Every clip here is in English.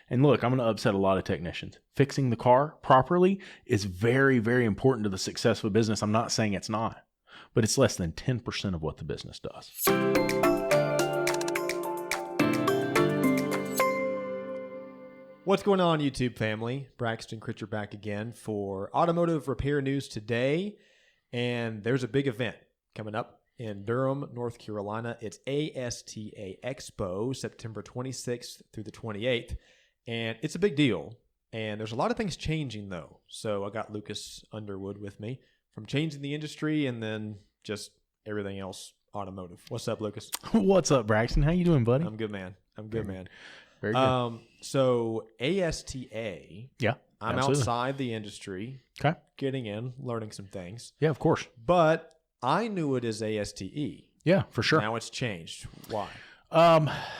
And look, I'm going to upset a lot of technicians. Fixing the car properly is very, very important to the success of a business. I'm not saying it's not, but it's less than 10% of what the business does. What's going on, YouTube family? Braxton Critcher back again for automotive repair news today. And there's a big event coming up in Durham, North Carolina. It's ASTA Expo, September 26th through the 28th. And it's a big deal. And there's a lot of things changing, though. So I got Lucas Underwood with me from changing the industry and then just everything else automotive. What's up, Lucas? What's up, Braxton? How you doing, buddy? I'm good, man. Very good. So ASTA. Yeah. I'm absolutely. outside the industry. Okay. Getting in, learning some things. Yeah, of course. But I knew it as ASTE. Yeah, for sure. Now it's changed. Why?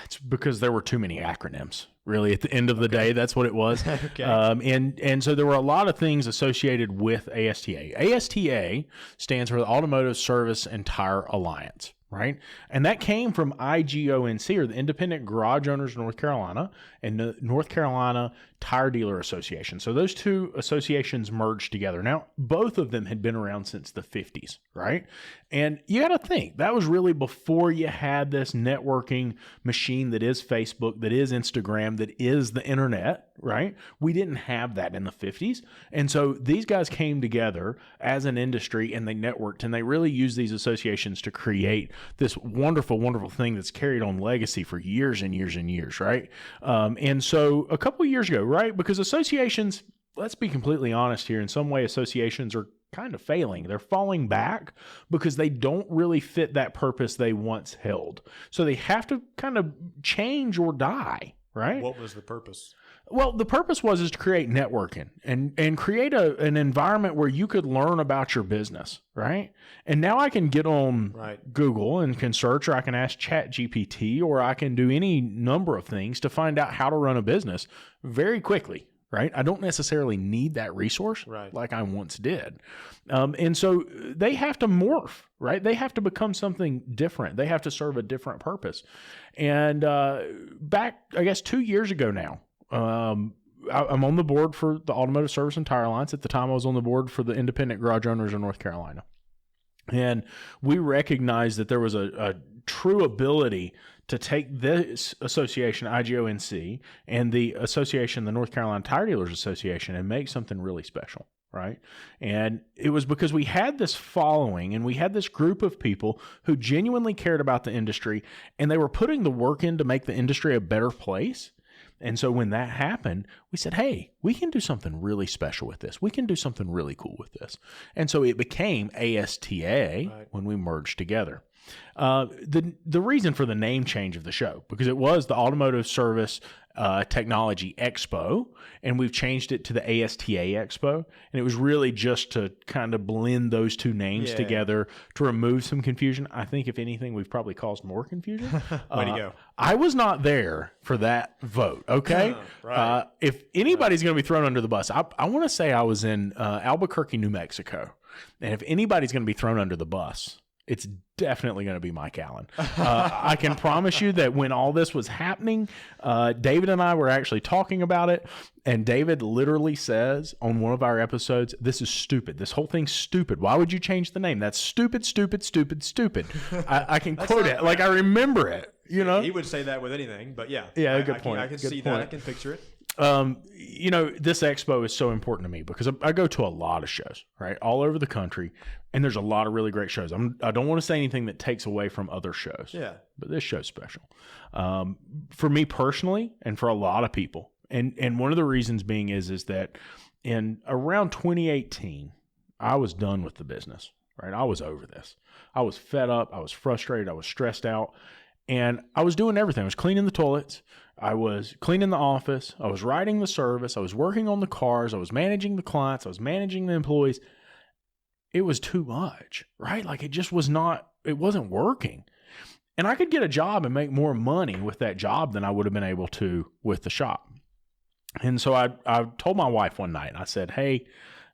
It's because there were too many acronyms. Really, at the end of the day, that's what it was. Okay. And so there were a lot of things associated with ASTA. ASTA stands for the Automotive Service and Tire Alliance, right? And that came from IGONC, or the Independent Garage Owners of North Carolina, and the North Carolina Tire Dealer Association. So those two associations merged together. Now, both of them had been around since the 50s, right? And you got to think, that was really before you had this networking machine that is Facebook, that is Instagram, that is the internet, right? We didn't have that in the 50s. And so these guys came together as an industry and they networked, and they really used these associations to create this wonderful, wonderful thing that's carried on legacy for years and years and years, right? And so a couple of years ago, right? Because associations, let's be completely honest here, in some way associations are kind of failing. They're falling back because they don't really fit that purpose they once held. So they have to kind of change or die, right? What was the purpose? Well, the purpose was to create networking and create an environment where you could learn about your business, right? And now I can get on Google and can search, or I can ask ChatGPT, or I can do any number of things to find out how to run a business very quickly, right? I don't necessarily need that resource like I once did. And so they have to morph, right? They have to become something different. They have to serve a different purpose. And back, I guess, 2 years ago now, I'm on the board for the Automotive Service and Tire Alliance. At the time, I was on the board for the Independent Garage Owners of North Carolina. And we recognized that there was a true ability to take this association, IGONC, and the association, the North Carolina Tire Dealers Association, and make something really special, right? And it was because we had this following and we had this group of people who genuinely cared about the industry, and they were putting the work in to make the industry a better place. And so when that happened, we said, hey, we can do something really special with this. We can do something really cool with this. And so it became ASTA when we merged together. The reason for the name change of the show, because it was the Automotive Service Technology Expo, and we've changed it to the ASTA Expo. And it was really just to kind of blend those two names together to remove some confusion. I think, if anything, we've probably caused more confusion. Way to go. I was not there for that vote, okay? If anybody's going to be thrown under the bus, I want to say I was in Albuquerque, New Mexico. And if anybody's going to be thrown under the bus, it's definitely going to be Mike Allen. I can promise you that when all this was happening, David and I were actually talking about it, and David literally says on one of our episodes, this is stupid. This whole thing's stupid. Why would you change the name? That's stupid, stupid, stupid, stupid. I can quote it. Like, I remember it, you know? He would say that with anything, but yeah. Good point. I can see that. I can picture it. You know, this expo is so important to me because I go to a lot of shows, right, all over the country, and there's a lot of really great shows. I don't want to say anything that takes away from other shows, but this show's special for me personally, and for a lot of people. And one of the reasons being is that in around 2018, I was done with the business, right? I was over this. I was fed up. I was frustrated. I was stressed out. And I was doing everything. I was cleaning the toilets. I was cleaning the office. I was writing the service. I was working on the cars. I was managing the clients. I was managing the employees. It was too much, right? Like, it just was not, it wasn't working. And I could get a job and make more money with that job than I would have been able to with the shop. And so I told my wife one night, I said, hey,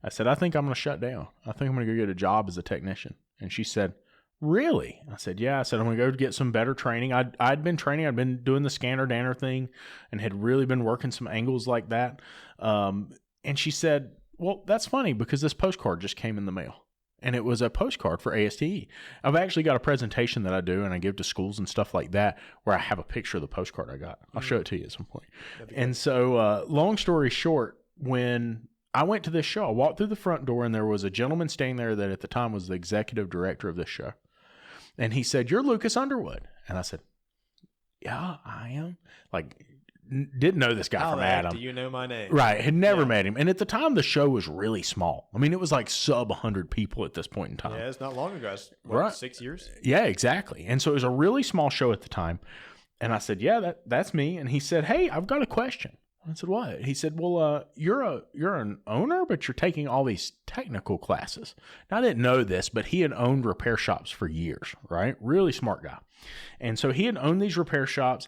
I think I'm going to shut down. I think I'm going to go get a job as a technician. And she said, really? I said, yeah. I said, I'm going to go get some better training. I'd been training. I'd been doing the scanner danner thing and had really been working some angles like that. And she said, well, that's funny because this postcard just came in the mail. And it was a postcard for ASTE. I've actually got a presentation that I do and I give to schools and stuff like that where I have a picture of the postcard I got. I'll show it to you at some point. And so long story short, when I went to this show, I walked through the front door and there was a gentleman standing there that at the time was the executive director of this show. And he said, you're Lucas Underwood. And I said, yeah, I am. Like, didn't know this guy from Adam. Do you know my name? Right. Had never met him. And at the time, the show was really small. I mean, it was like sub 100 people at this point in time. Yeah, it's not long ago. It's, right. 6 years? Yeah, exactly. And so it was a really small show at the time. And I said, yeah, that's me. And he said, hey, I've got a question. I said, what? He said, well, you're an owner, but you're taking all these technical classes. Now, I didn't know this, but he had owned repair shops for years, right? Really smart guy. And so he had owned these repair shops.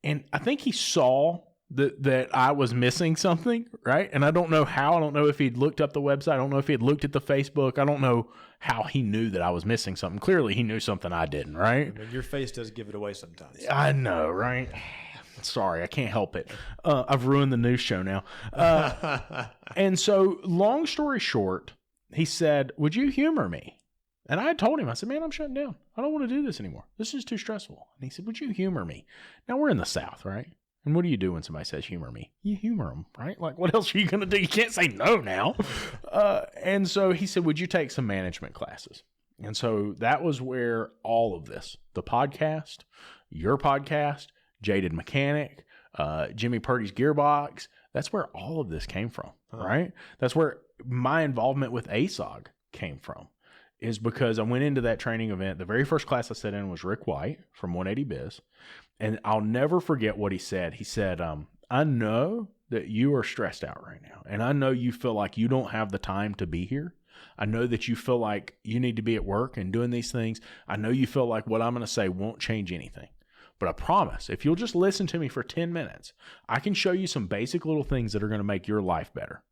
And I think he saw that I was missing something, right? And I don't know how. I don't know if he'd looked up the website. I don't know if he had looked at the Facebook. I don't know how he knew that I was missing something. Clearly, he knew something I didn't, right? I mean, your face does give it away sometimes. I know, right? Sorry, I can't help it. I've ruined the news show now. And so, long story short, he said, would you humor me? And I told him, I said, man, I'm shutting down. I don't want to do this anymore. This is too stressful. And he said, would you humor me? Now, we're in the South, right? And what do you do when somebody says humor me? You humor them, right? Like, what else are you going to do? You can't say no now. And so he said, would you take some management classes? And so that was where all of this, the podcast, your podcast, Jaded Mechanic, Jimmy Purdy's Gearbox, that's where all of this came from, right? That's where my involvement with ASOG came from. Is because I went into that training event. The very first class I sat in was Rick White from 180 Biz. And I'll never forget what he said. He said, I know that you are stressed out right now. And I know you feel like you don't have the time to be here. I know that you feel like you need to be at work and doing these things. I know you feel like what I'm going to say won't change anything. But I promise, if you'll just listen to me for 10 minutes, I can show you some basic little things that are going to make your life better.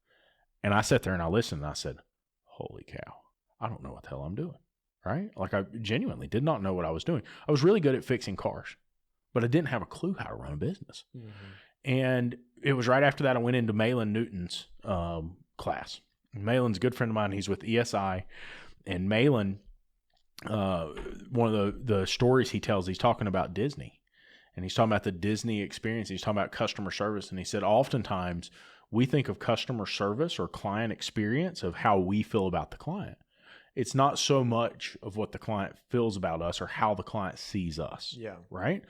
And I sat there and I listened and I said, holy cow. I don't know what the hell I'm doing, right? Like I genuinely did not know what I was doing. I was really good at fixing cars, but I didn't have a clue how to run a business. Mm-hmm. And it was right after that I went into Malin Newton's class. Malin's a good friend of mine. He's with ESI. And Malin, one of the stories he tells, he's talking about Disney. And he's talking about the Disney experience. He's talking about customer service. And he said oftentimes we think of customer service or client experience of how we feel about the client. It's not so much of what the client feels about us or how the client sees us. Yeah. Right.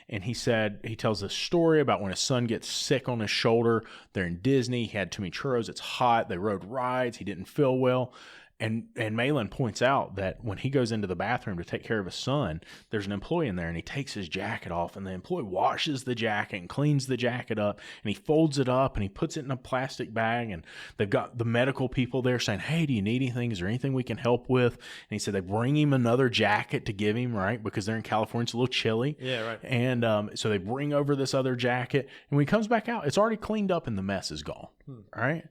And he said, he tells this story about when his son gets sick on his shoulder. They're in Disney. He had too many churros. It's hot. They rode rides. He didn't feel well. And Malin points out that when he goes into the bathroom to take care of his son, there's an employee in there and he takes his jacket off and the employee washes the jacket and cleans the jacket up and he folds it up and he puts it in a plastic bag and they've got the medical people there saying, hey, do you need anything? Is there anything we can help with? And he said they bring him another jacket to give him, right? Because they're in California. It's a little chilly. Yeah, right. And so they bring over this other jacket and when he comes back out, it's already cleaned up and the mess is gone. Right?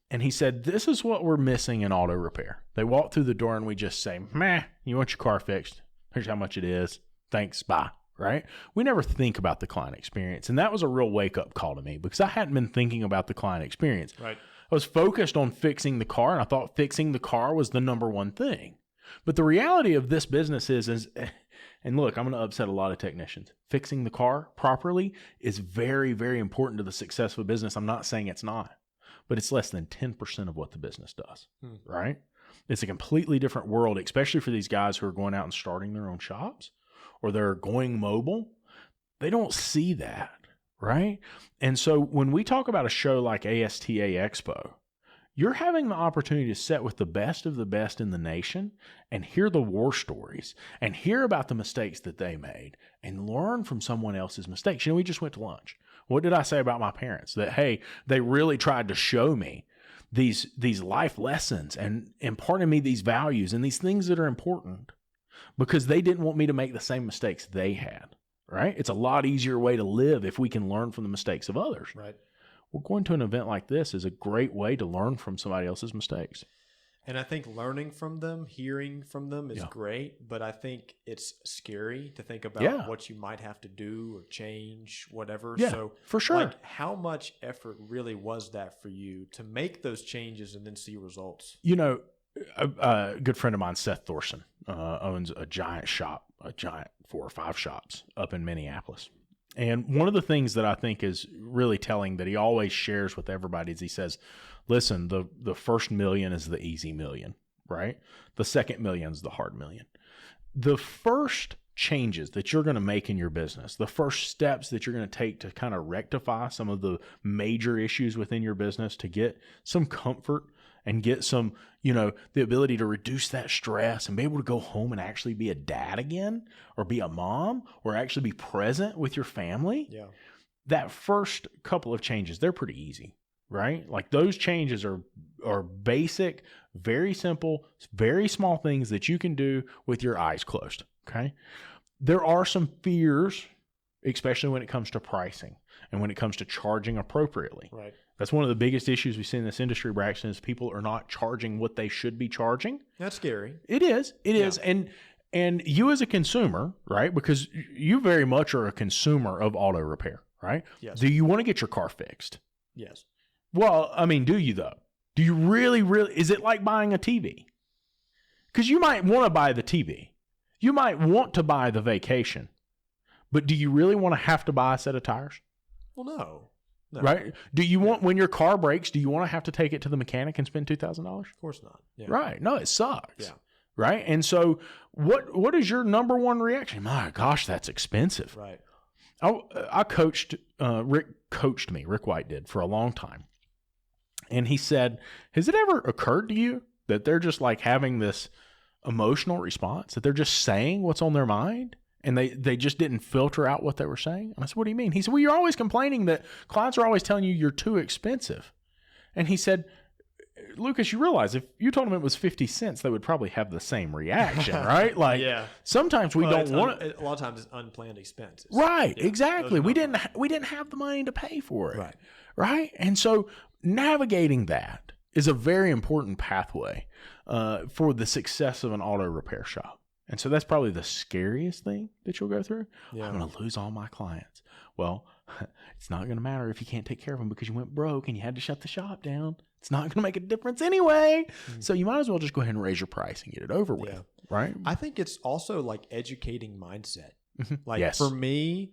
And he said, this is what we're missing in auto repair. They walk through the door and we just say, meh, you want your car fixed? Here's how much it is. Thanks, bye. Right? We never think about the client experience. And that was a real wake-up call to me because I hadn't been thinking about the client experience. Right. I was focused on fixing the car and I thought fixing the car was the number one thing. But the reality of this business is and look, I'm going to upset a lot of technicians. Fixing the car properly is very, very important to the success of a business. I'm not saying it's not. But it's less than 10% of what the business does, right? It's a completely different world, especially for these guys who are going out and starting their own shops or they're going mobile. They don't see that, right? And so when we talk about a show like ASTA Expo, you're having the opportunity to sit with the best of the best in the nation and hear the war stories and hear about the mistakes that they made and learn from someone else's mistakes. You know, we just went to lunch. What did I say about my parents? That, hey, they really tried to show me these life lessons and imparting me these values and these things that are important because they didn't want me to make the same mistakes they had, right? It's a lot easier way to live if we can learn from the mistakes of others. Right. Well, going to an event like this is a great way to learn from somebody else's mistakes. And I think learning from them, hearing from them is great, but I think it's scary to think about what you might have to do or change, whatever. Yeah, so for sure. Like, how much effort really was that for you to make those changes and then see results? You know, a good friend of mine, Seth Thorson, owns a giant 4 or 5 shops up in Minneapolis. And one of the things that I think is really telling that he always shares with everybody is he says, listen, the first million is the easy million, right? The second million is the hard million. The first changes that you're going to make in your business, the first steps that you're going to take to kind of rectify some of the major issues within your business, to get some comfort and get some, the ability to reduce that stress and be able to go home and actually be a dad again, or be a mom, or actually be present with your family. Yeah. That first couple of changes, they're pretty easy, right? Like, those changes are basic, very simple, very small things that you can do with your eyes closed. Okay. There are some fears, especially when it comes to pricing and when it comes to charging appropriately. Right. That's one of the biggest issues we see in this industry, Braxton, is people are not charging what they should be charging. That's scary. It is. It is. And you as a consumer, right? Because you very much are a consumer of auto repair, right? Yes. Do you want to get your car fixed? Yes. Well, I mean, do you though? Do you really, is it like buying a TV? Because you might want to buy the TV. You might want to buy the vacation. But do you really want to have to buy a set of tires? Well, no. Right? Do you want, when your car breaks, do you want to have to take it to the mechanic and spend $2,000? Of course not. Yeah. Right. No, it sucks. Yeah. Right. And so what is your number one reaction? My gosh, that's expensive. Right. I coached, Rick coached me, Rick White did, for a long time. And he said, has it ever occurred to you that they're just like having this emotional response, that they're just saying what's on their mind? And they just didn't filter out what they were saying. And I said, what do you mean? He said, well, you're always complaining that clients are always telling you you're too expensive. And he said, Lucas, you realize if you told them it was 50 cents, they would probably have the same reaction, right? Like, sometimes we don't want to. A lot of times it's unplanned expenses. Right, exactly. We didn't have the money to pay for it. Right. And so navigating that is a very important pathway for the success of an auto repair shop. And so that's probably the scariest thing that you'll go through. Yeah. I'm going to lose all my clients. Well, it's not going to matter if you can't take care of them because you went broke and you had to shut the shop down. It's not going to make a difference anyway. Mm-hmm. So you might as well just go ahead and raise your price and get it over with. Right. I think it's also like educating mindset. Like for me,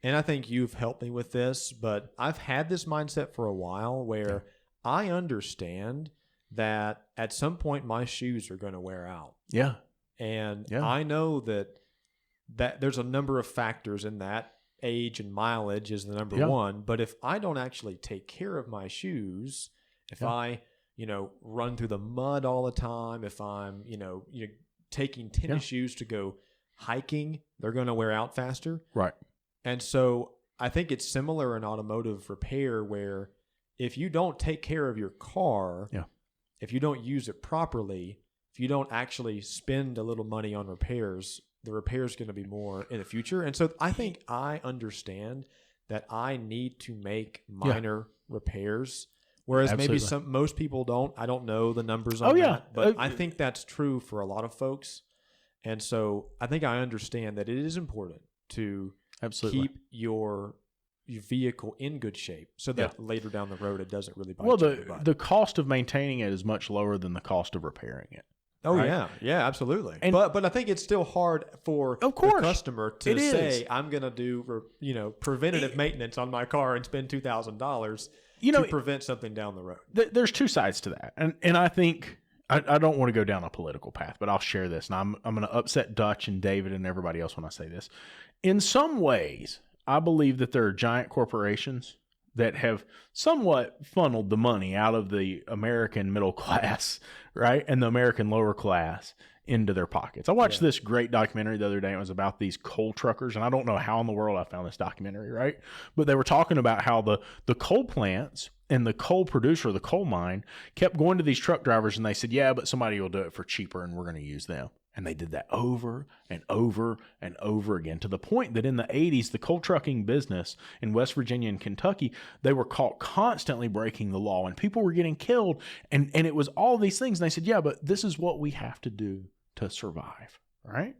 and I think you've helped me with this, but I've had this mindset for a while where I understand that at some point my shoes are going to wear out. Yeah. And I know that there's a number of factors in that. Age and mileage is the number one. But if I don't actually take care of my shoes, if I, run through the mud all the time, if I'm, taking tennis shoes to go hiking, they're going to wear out faster. Right. And so I think it's similar in automotive repair where if you don't take care of your car, if you don't use it properly, if you don't actually spend a little money on repairs, the repair is going to be more in the future. And so I think I understand that I need to make minor repairs, whereas maybe most people don't. I don't know the numbers on that, but I think that's true for a lot of folks. And so I think I understand that it is important to keep your vehicle in good shape so that later down the road it doesn't really bite you in the butt. The cost of maintaining it is much lower than the cost of repairing it. Oh, right? Yeah, absolutely. And, but I think it's still hard for the customer to say, I'm going to do preventative maintenance on my car and spend $2,000 to prevent something down the road. There's two sides to that. And I think, I don't want to go down a political path, but I'll share this. And I'm going to upset Dutch and David and everybody else when I say this. In some ways, I believe that there are giant corporations that have somewhat funneled the money out of the American middle class, right, and the American lower class into their pockets. I watched this great documentary the other day. It was about these coal truckers, and I don't know how in the world I found this documentary, right? But they were talking about how the coal plants and the coal producer, the coal mine, kept going to these truck drivers, and they said, yeah, but somebody will do it for cheaper, and we're going to use them. And they did that over and over and over again, to the point that in the 80s, the coal trucking business in West Virginia and Kentucky, they were caught constantly breaking the law and people were getting killed. And it was all these things. And they said, yeah, but this is what we have to do to survive, right?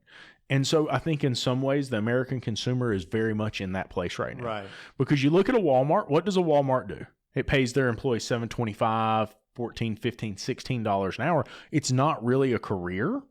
And so I think in some ways, the American consumer is very much in that place right now. Right. Because you look at a Walmart, what does a Walmart do? It pays their employees $7.25, $14, $15, $16 an hour. It's not really a career.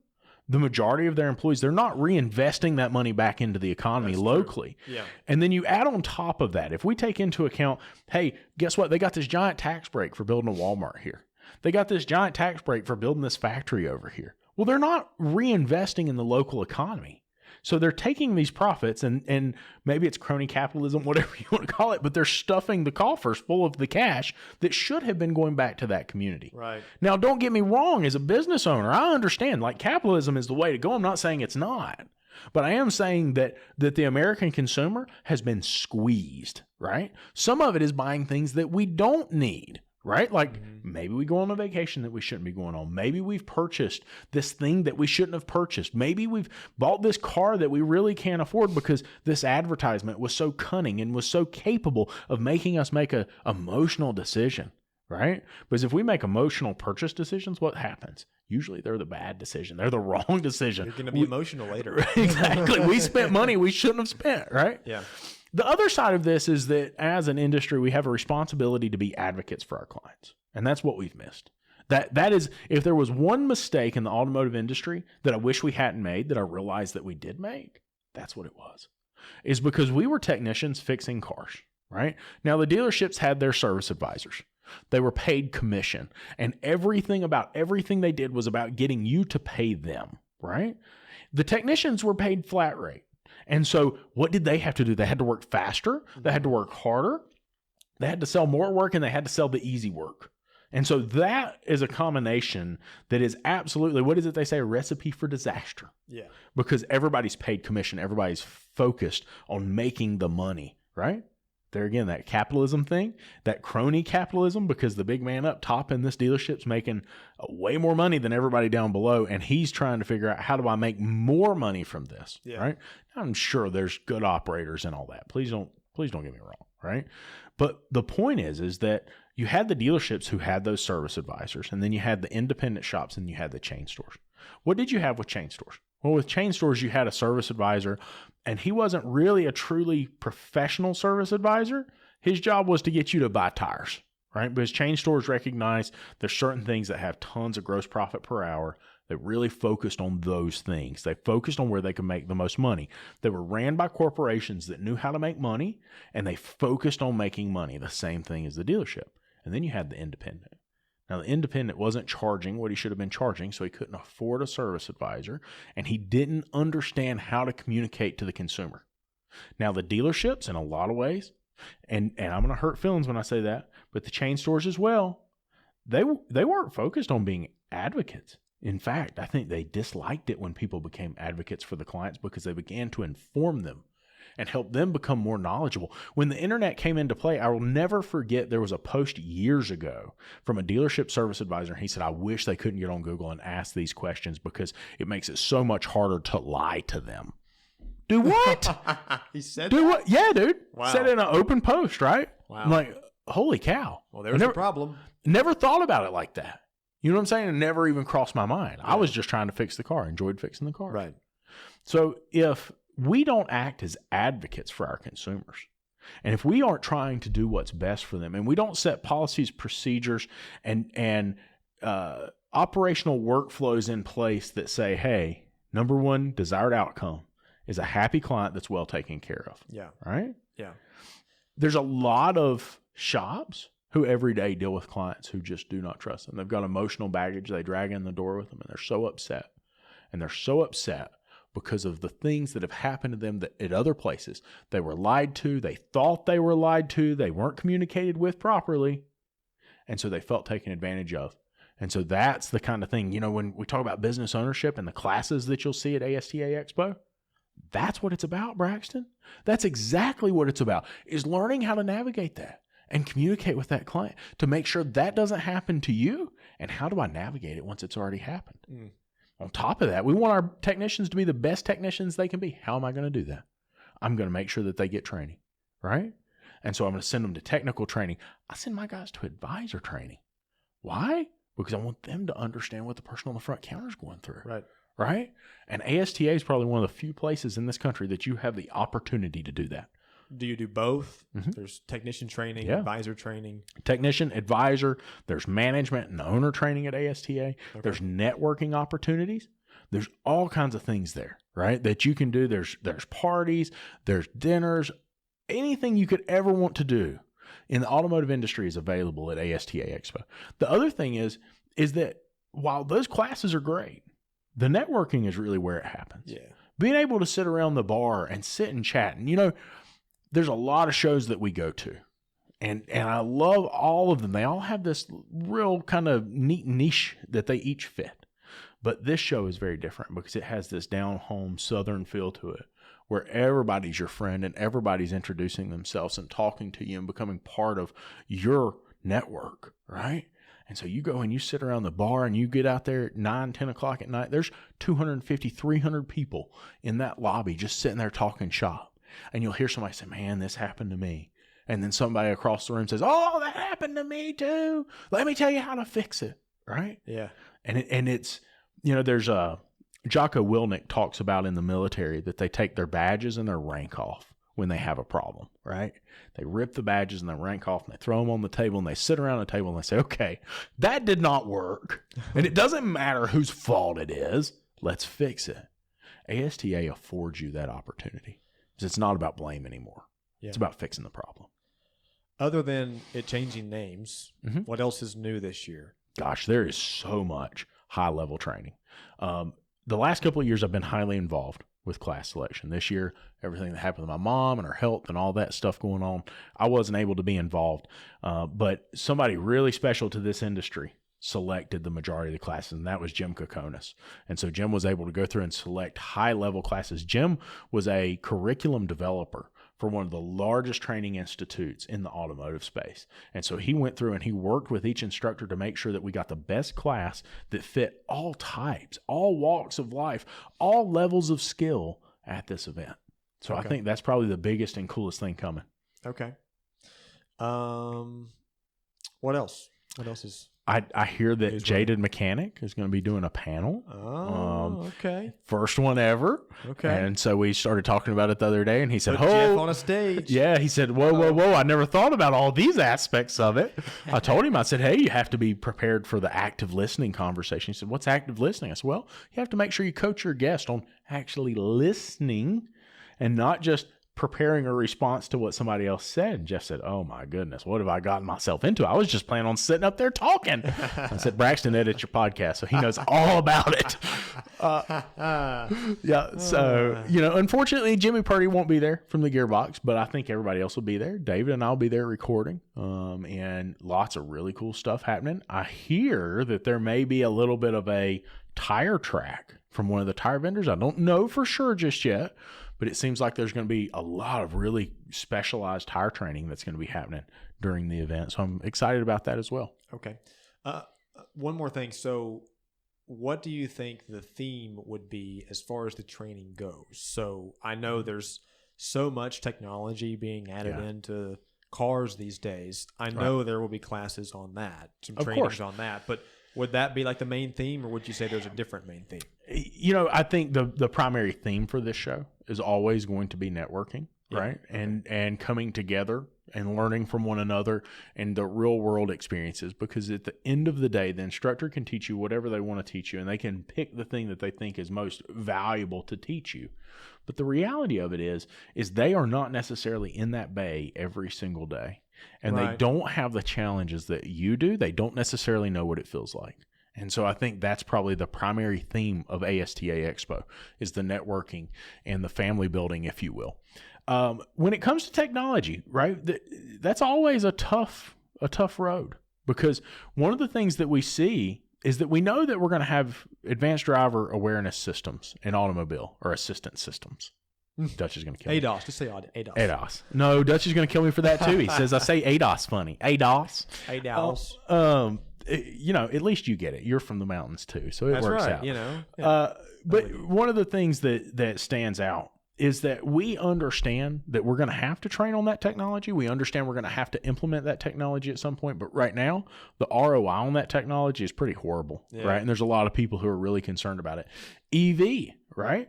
The majority of their employees, they're not reinvesting that money back into the economy locally. Yeah. And then you add on top of that, if we take into account, hey, guess what? They got this giant tax break for building a Walmart here. They got this giant tax break for building this factory over here. Well, they're not reinvesting in the local economy. So they're taking these profits and maybe it's crony capitalism, whatever you want to call it, but they're stuffing the coffers full of the cash that should have been going back to that community. Right. Now, don't get me wrong. As a business owner, I understand like capitalism is the way to go. I'm not saying it's not, but I am saying that the American consumer has been squeezed, right? Some of it is buying things that we don't need. Right? Like maybe we go on a vacation that we shouldn't be going on. Maybe we've purchased this thing that we shouldn't have purchased. Maybe we've bought this car that we really can't afford because this advertisement was so cunning and was so capable of making us make a emotional decision, right? Because if we make emotional purchase decisions, what happens? Usually they're the bad decision. They're the wrong decision. You're going to be emotional later. Exactly. We spent money we shouldn't have spent, right? Yeah. The other side of this is that as an industry, we have a responsibility to be advocates for our clients. And that's what we've missed. That is, if there was one mistake in the automotive industry that I wish we hadn't made, that I realized that we did make, that's what it was. Is because we were technicians fixing cars, right? Now, the dealerships had their service advisors. They were paid commission. And everything about everything they did was about getting you to pay them, right? The technicians were paid flat rate. And so what did they have to do? They had to work faster. They had to work harder. They had to sell more work and they had to sell the easy work. And so that is a combination that is absolutely, what is it they say, a recipe for disaster. Yeah. Because everybody's paid commission. Everybody's focused on making the money, right? There again, that capitalism thing, that crony capitalism, because the big man up top in this dealership's making way more money than everybody down below, and he's trying to figure out, how do I make more money from this, right? I'm sure there's good operators and all that. Please don't get me wrong, right? But the point is that you had the dealerships who had those service advisors, and then you had the independent shops, and you had the chain stores. What did you have with chain stores? Well, with chain stores, you had a service advisor, and he wasn't really a truly professional service advisor. His job was to get you to buy tires, right? Because chain stores recognize there's certain things that have tons of gross profit per hour. They really focused on those things. They focused on where they could make the most money. They were ran by corporations that knew how to make money, and they focused on making money, the same thing as the dealership. And then you had the independent. Now, the independent wasn't charging what he should have been charging, so he couldn't afford a service advisor, and he didn't understand how to communicate to the consumer. Now, the dealerships, in a lot of ways, and I'm going to hurt feelings when I say that, but the chain stores as well, they weren't focused on being advocates. In fact, I think they disliked it when people became advocates for the clients because they began to inform them and help them become more knowledgeable. When the internet came into play, I will never forget, there was a post years ago from a dealership service advisor. He said, I wish they couldn't get on Google and ask these questions because it makes it so much harder to lie to them. Do what? He said Do that? what? Yeah, dude. Wow. Said it in an open post, right? Wow. I'm like, holy cow. Well, there's a problem. Never thought about it like that. You know what I'm saying? It never even crossed my mind. Yeah. I was just trying to fix the car, enjoyed fixing the car. Right. So if we don't act as advocates for our consumers, and if we aren't trying to do what's best for them, and we don't set policies, procedures, and operational workflows in place that say, hey, number one desired outcome is a happy client that's well taken care of. Yeah. Right? Yeah. There's a lot of shops who every day deal with clients who just do not trust them. They've got emotional baggage they drag in the door with them, and they're so upset. And they're so upset because of the things that have happened to them that at other places. They were lied to. They thought they were lied to. They weren't communicated with properly. And so they felt taken advantage of. And so that's the kind of thing, you know, when we talk about business ownership and the classes that you'll see at ASTA Expo, that's what it's about, Braxton. That's exactly what it's about, is learning how to navigate that and communicate with that client to make sure that doesn't happen to you. And how do I navigate it once it's already happened? On top of that, we want our technicians to be the best technicians they can be. How am I going to do that? I'm going to make sure that they get training, right? And so I'm going to send them to technical training. I send my guys to advisor training. Why? Because I want them to understand what the person on the front counter is going through. Right? And ASTA is probably one of the few places in this country that you have the opportunity to do that. Do you do both? There's technician training, advisor training. Technician, advisor. There's management and owner training at ASTA. Okay. There's networking opportunities. There's all kinds of things there, right, that you can do. There's parties. There's dinners. Anything you could ever want to do in the automotive industry is available at ASTA Expo. The other thing is that while those classes are great, the networking is really where it happens. Yeah. Being able to sit around the bar and sit and chat. And, there's a lot of shows that we go to. And I love all of them. They all have this real kind of neat niche that they each fit. But this show is very different because it has this down-home southern feel to it, where everybody's your friend and everybody's introducing themselves and talking to you and becoming part of your network, right? And so you go and you sit around the bar and you get out there at 9, 10 o'clock at night. There's 250, 300 people in that lobby just sitting there talking shop. And you'll hear somebody say, man, this happened to me. And then somebody across the room says, oh, that happened to me too. Let me tell you how to fix it, right? Yeah. And it's, there's Jocko Willink talks about in the military that they take their badges and their rank off when they have a problem, right? They rip the badges and their rank off and they throw them on the table and they sit around the table and they say, okay, that did not work. And it doesn't matter whose fault it is. Let's fix it. ASTA affords you that opportunity because it's not about blame anymore. Yeah. It's about fixing the problem. Other than it changing names, what else is new this year? Gosh, there is so much high-level training. The last couple of years, I've been highly involved with class selection. This year, everything that happened with my mom and her health and all that stuff going on, I wasn't able to be involved. But somebody really special to this industry selected the majority of the classes, and that was Jim Kokonis. And so Jim was able to go through and select high-level classes. Jim was a curriculum developer for one of the largest training institutes in the automotive space. And so he went through and he worked with each instructor to make sure that we got the best class that fit all types, all walks of life, all levels of skill at this event. So I think that's probably the biggest and coolest thing coming. Okay. What else? What else is... I hear that Jaded Mechanic is going to be doing a panel. Oh, okay. First one ever. Okay. And so we started talking about it the other day, and he said, Jeff on a stage. Yeah, he said, whoa. I never thought about all these aspects of it. I told him, I said, hey, you have to be prepared for the active listening conversation. He said, what's active listening? I said, well, you have to make sure you coach your guest on actually listening and not just preparing a response to what somebody else said. And Jeff said, oh my goodness, what have I gotten myself into? I was just planning on sitting up there talking. I said, Braxton edits your podcast, so he knows all about it. So, unfortunately, Jimmy Purdy won't be there from the Gearbox, but I think everybody else will be there. David and I will be there recording, and lots of really cool stuff happening. I hear that there may be a little bit of a tire track from one of the tire vendors. I don't know for sure just yet, but it seems like there's going to be a lot of really specialized tire training that's going to be happening during the event. So I'm excited about that as well. Okay. One more thing. So what do you think the theme would be as far as the training goes? So I know there's so much technology being added into cars these days. I know there will be classes on that, some trainings on that, but would that be like the main theme, or would you say there's a different main theme? I think the primary theme for this show is always going to be networking, right? And coming together and learning from one another and the real world experiences, because at the end of the day, the instructor can teach you whatever they want to teach you, and they can pick the thing that they think is most valuable to teach you. But the reality of it is they are not necessarily in that bay every single day. And they don't have the challenges that you do. They don't necessarily know what it feels like. And so I think that's probably the primary theme of ASTA Expo is the networking and the family building, if you will. When it comes to technology, right, that's always a tough road, because one of the things that we see is that we know that we're going to have advanced driver awareness systems in automobile, or assistance systems. Dutch is going to kill me. ADAS. Just say ADAS. ADAS. No, Dutch is going to kill me for that too. He says I say ADAS funny. ADAS. ADAS. at least you get it. You're from the mountains too, so it works out. Yeah. But one of the things that stands out is that we understand that we're going to have to train on that technology. We understand we're going to have to implement that technology at some point. But right now, the ROI on that technology is pretty horrible, right? And there's a lot of people who are really concerned about it. EV, right?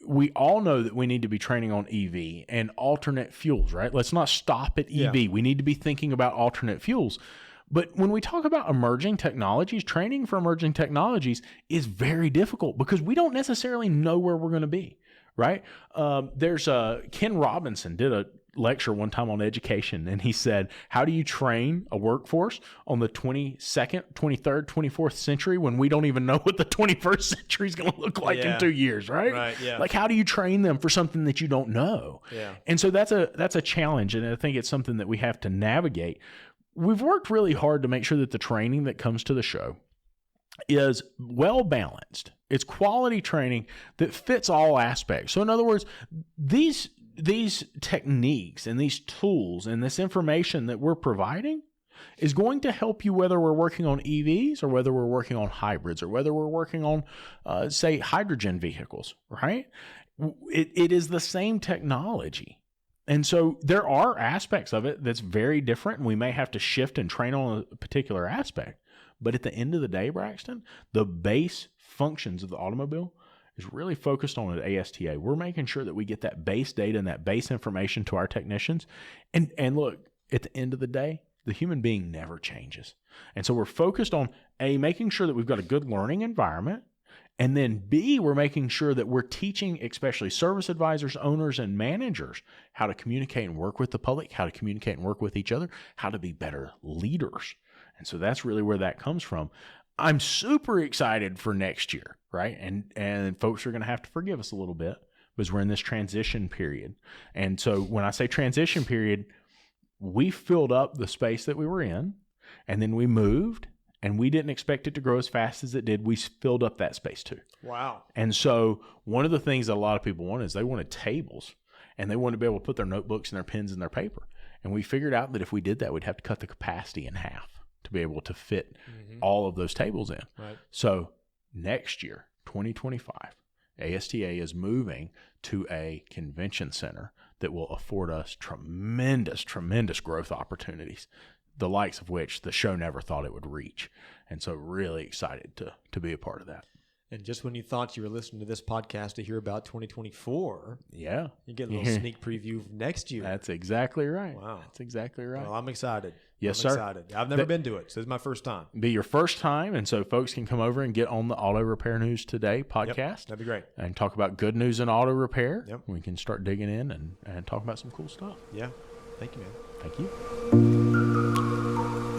We all know that we need to be training on EV and alternate fuels, right? Let's not stop at EV. Yeah. We need to be thinking about alternate fuels. But when we talk about emerging technologies, training for emerging technologies is very difficult because we don't necessarily know where we're going to be, right? There's Ken Robinson did a lecture one time on education, and he said, how do you train a workforce on the 22nd, 23rd, 24th century when we don't even know what the 21st century is going to look like in 2 years, right? Right, yeah. Like, how do you train them for something that you don't know? Yeah. And so that's a challenge, and I think it's something that we have to navigate. We've worked really hard to make sure that the training that comes to the show is well balanced. It's quality training that fits all aspects. So in other words, these techniques and these tools and this information that we're providing is going to help you whether we're working on EVs or whether we're working on hybrids or whether we're working on, say, hydrogen vehicles, right? It is the same technology. And so there are aspects of it that's very different, and we may have to shift and train on a particular aspect. But at the end of the day, Braxton, the base functions of the automobile is really focused on at ASTA. We're making sure that we get that base data and that base information to our technicians. And look, at the end of the day, the human being never changes. And so we're focused on, A, making sure that we've got a good learning environment. And then B, we're making sure that we're teaching, especially service advisors, owners, and managers, how to communicate and work with the public, how to communicate and work with each other, how to be better leaders. And so that's really where that comes from. I'm super excited for next year, right? And folks are going to have to forgive us a little bit because we're in this transition period. And so when I say transition period, we filled up the space that we were in, and then we moved. And we didn't expect it to grow as fast as it did. We filled up that space too. Wow. And so one of the things that a lot of people want is they wanted tables, and they wanted to be able to put their notebooks and their pens and their paper. And we figured out that if we did that, we'd have to cut the capacity in half to be able to fit all of those tables in. Right. So next year, 2025, ASTA is moving to a convention center that will afford us tremendous, tremendous growth opportunities, the likes of which the show never thought it would reach. And so really excited to be a part of that. And just when you thought you were listening to this podcast to hear about 2024, you get a little sneak preview of next year. That's exactly right. Wow. That's exactly right. Well, I'm excited. Yes, I'm sir. Excited. I've never been to it, so this is my first time. Be your first time, and so folks can come over and get on the Auto Repair News Today podcast. Yep, that'd be great. And talk about good news in auto repair. Yep. We can start digging in and talk about some cool stuff. Yeah. Thank you, man. Thank you.